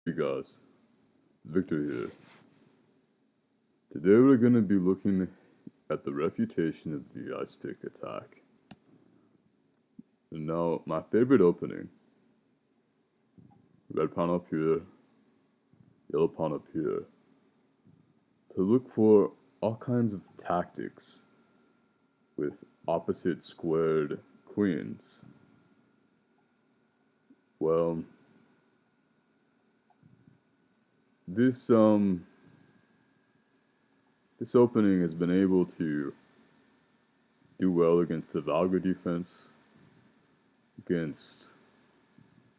Hey guys, Victor here. Today we're going to be looking at the refutation of the icepick attack. And now, my favorite opening. Red pawn up here, yellow pawn up here. To look for all kinds of tactics with opposite squared queens. Well, this opening has been able to do well against the Valga defense, against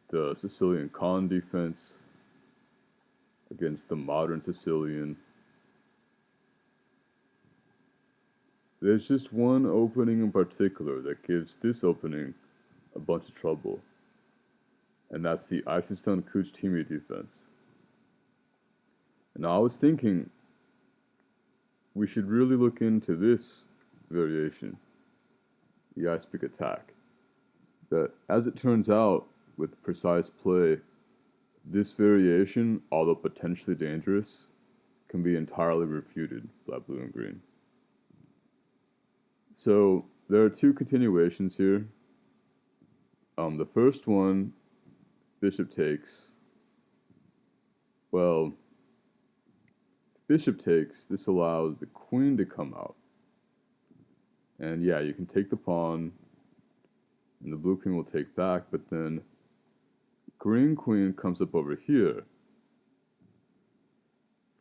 the Sicilian Khan defense, against the modern Sicilian. There's just one opening in particular that gives this opening a bunch of trouble, and that's the Icystun-Kujtimi defense. And I was thinking we should really look into this variation, the icepick attack. That, as it turns out, with precise play, this variation, although potentially dangerous, can be entirely refuted by blue and green. So there are two continuations here. The first one, bishop takes. Well, bishop takes, this allows the queen to come out. And yeah, you can take the pawn, and the blue queen will take back, but then green queen comes up over here,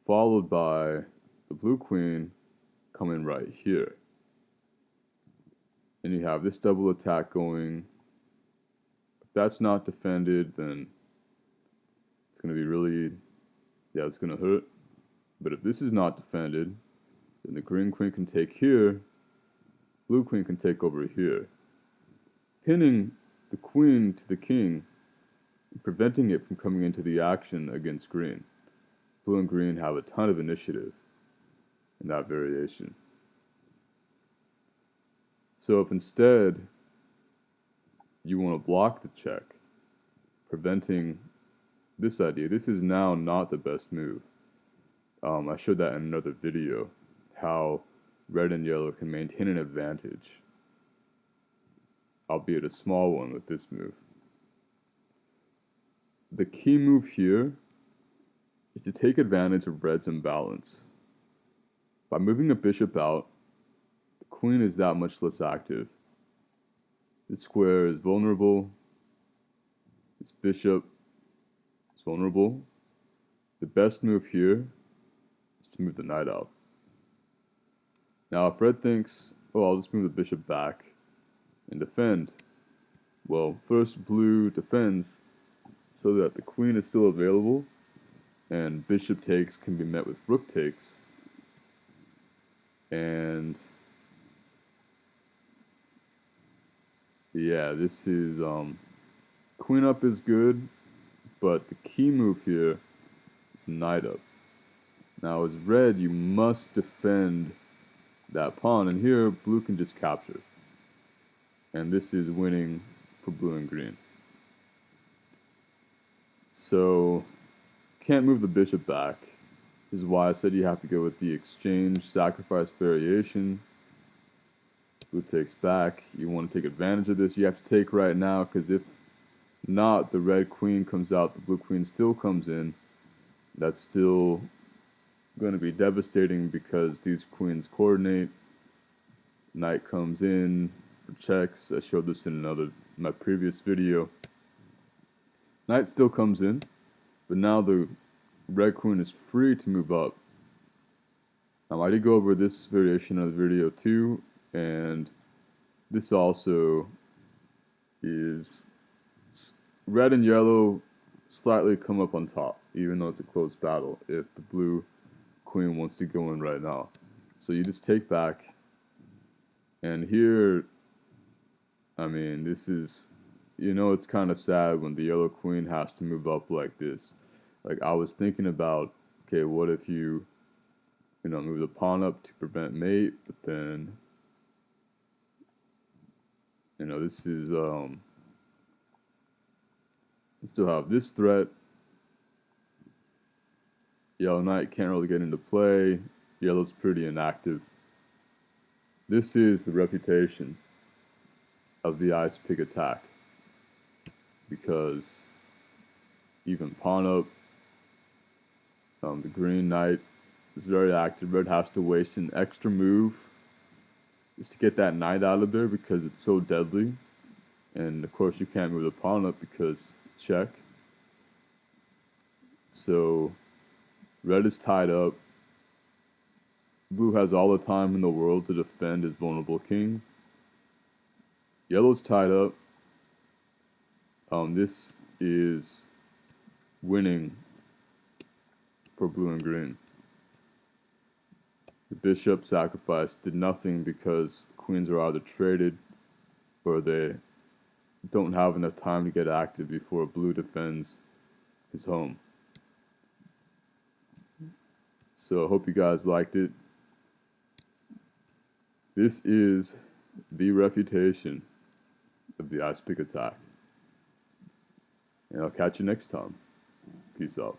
followed by the blue queen coming right here. And you have this double attack going. If that's not defended, then it's going to be really, it's going to hurt. But if this is not defended, then the green queen can take here, blue queen can take over here, pinning the queen to the king, and preventing it from coming into the action against green. Blue and green have a ton of initiative in that variation. So if instead you want to block the check, preventing this idea, this is now not the best move. I showed that in another video, how red and yellow can maintain an advantage, albeit a small one with this move. The key move here is to take advantage of red's imbalance. By moving the bishop out, the queen is that much less active. This square is vulnerable. This bishop is vulnerable. The best move here is to move the knight out. Now if red thinks, oh, I'll just move the bishop back and defend. Well, first blue defends so that the queen is still available, and bishop takes can be met with rook takes. And yeah, this is queen up is good, but the key move here is knight up. Now as red, you must defend that pawn, and here blue can just capture. And this is winning for blue and green. So can't move the bishop back. This is why I said you have to go with the exchange sacrifice variation. Blue takes back. You want to take advantage of this. You have to take right now, because if not, the red queen comes out, the blue queen still comes in. That's still going to be devastating because these queens coordinate. Knight comes in for checks. I showed this in my previous video. Knight still comes in, but now the red queen is free to move up. I did go over this variation of the video too, and this also is red and yellow slightly come up on top, even though it's a close battle, if the blue queen wants to go in right now. So you just take back, and here, I mean, this is, it's kind of sad when the yellow queen has to move up like this. Like, I was thinking about, okay, what if you move the pawn up to prevent mate, but then, this is, you still have this threat, Yellow Knight can't really get into play. Yellow's pretty inactive. This is the reputation of the icepick attack, because even pawn up, the Green Knight is very active. Red has to waste an extra move just to get that knight out of there because it's so deadly. And of course you can't move the pawn up because check. So red is tied up. Blue has all the time in the world to defend his vulnerable king. Yellow's tied up. This is winning for blue and green. The bishop sacrifice did nothing because the queens are either traded or they don't have enough time to get active before blue defends his home. So I hope you guys liked it. This is the refutation of the icepick attack. And I'll catch you next time. Peace out.